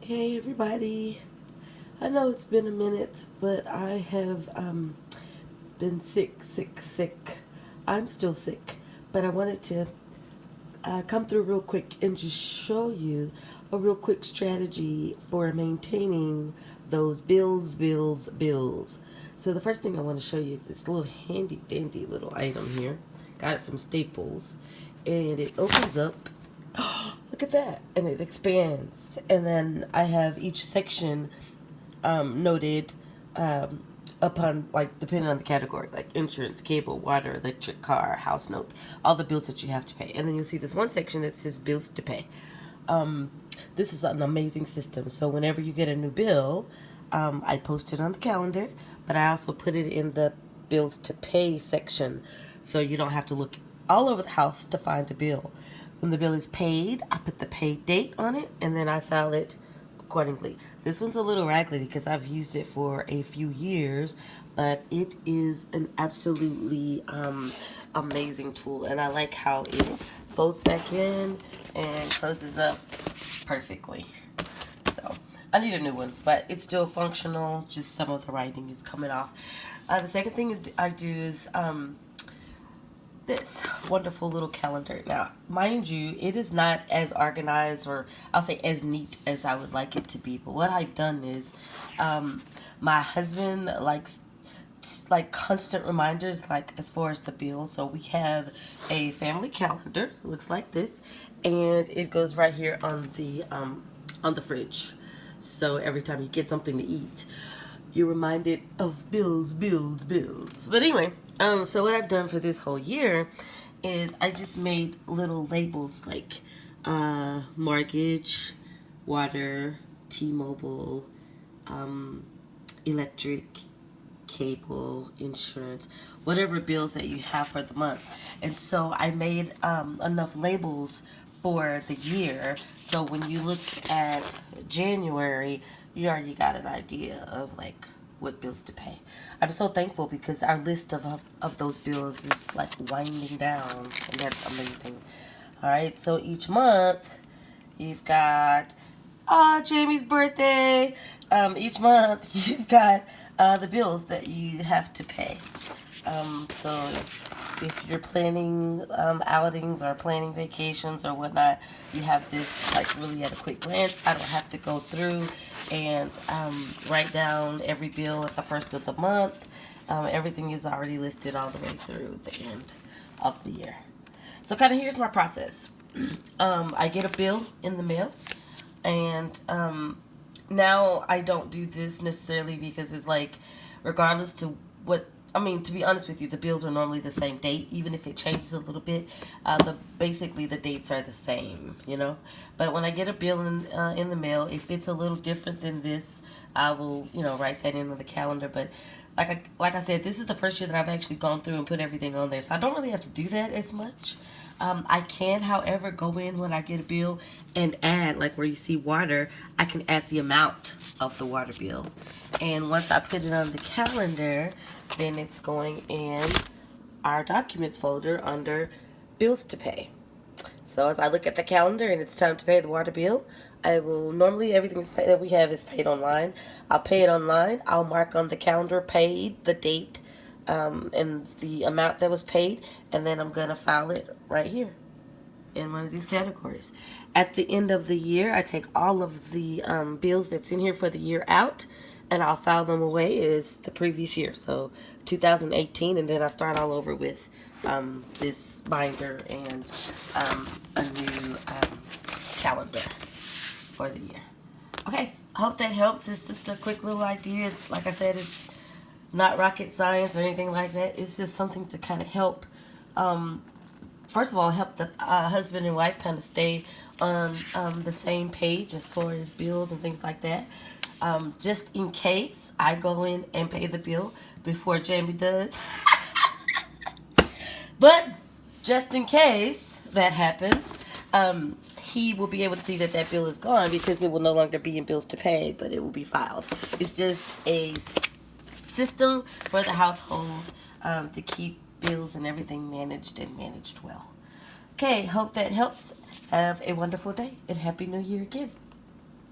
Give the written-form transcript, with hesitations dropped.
Hey everybody. I know it's been a minute, but I have been sick. I'm still sick, but I wanted to come through real quick and just show you a real quick strategy for maintaining those bills. So the first thing I want to show you is this little handy dandy little item here. Got it from Staples, and it opens up. Look at that. And it expands. And then I have each section noted upon, like, depending on the category, like insurance, cable, water, electric, car, house note, all the bills that you have to pay. And then you'll see this one section that says bills to pay. This is an amazing system. So whenever you get a new bill, I post it on the calendar, but I also put it in the bills to pay section. So you don't have to look all over the house to find a bill. When the bill is paid, I put the pay date on it, and then I file it accordingly. This one's a little raggedy because I've used it for a few years, but it is an absolutely amazing tool, and I like how it folds back in and closes up perfectly. So I need a new one, but it's still functional, just some of the writing is coming off. The second thing I do is this wonderful little calendar. Now, mind you, it is not as organized, or I'll say as neat as I would like it to be. But what I've done is, my husband likes like constant reminders, like as far as the bill. So we have a family calendar. It looks like this, and it goes right here on the fridge. So every time you get something to eat, you're reminded of bills. But anyway, so what I've done for this whole year is I just made little labels like mortgage, water, T-Mobile, electric, cable, insurance, whatever bills that you have for the month. And so I made enough labels for the year, so when you look at January, you already got an idea of like what bills to pay. I'm so thankful because our list of those bills is like winding down, and that's amazing. All right, so each month you've got Jamie's birthday. Each month you've got the bills that you have to pay. So if you're planning outings or planning vacations or whatnot, you have this like really at a quick glance. I don't have to go through and write down every bill at the first of the month. Everything is already listed all the way through the end of the year. So kind of here's my process. I get a bill in the mail, and now I don't do this necessarily because it's like, regardless to what, I mean, to be honest with you, the bills are normally the same date, even if it changes a little bit. Basically the dates are the same, you know. But when I get a bill in the mail, if it's a little different than this, I will, write that in on the calendar. But like I said, this is the first year that I've actually gone through and put everything on there, so I don't really have to do that as much. I can, however, go in when I get a bill and add, like where you see water, I can add the amount of the water bill. And once I put it on the calendar, then it's going in our documents folder under bills to pay. So as I look at the calendar and it's time to pay the water bill, I will normally, everything is paid, that we have is paid online. I'll pay it online. I'll mark on the calendar paid, the date, and the amount that was paid, and then I'm going to file it right here in one of these categories. At the end of the year, I take all of the bills that's in here for the year out, and I'll file them away as the previous year, so 2018, and then I start all over with this binder and a new calendar for the year. Okay, I hope that helps. It's just a quick little idea. It's like I said, it's not rocket science or anything like that. It's just something to kind of help, first of all, help the husband and wife kind of stay on the same page as far as bills and things like that. Just in case I go in and pay the bill before Jamie does. But just in case that happens, he will be able to see that that bill is gone because it will no longer be in bills to pay, but it will be filed. It's just a system for the household to keep bills and everything managed and managed well. Okay, hope that helps. Have a wonderful day and Happy New Year again.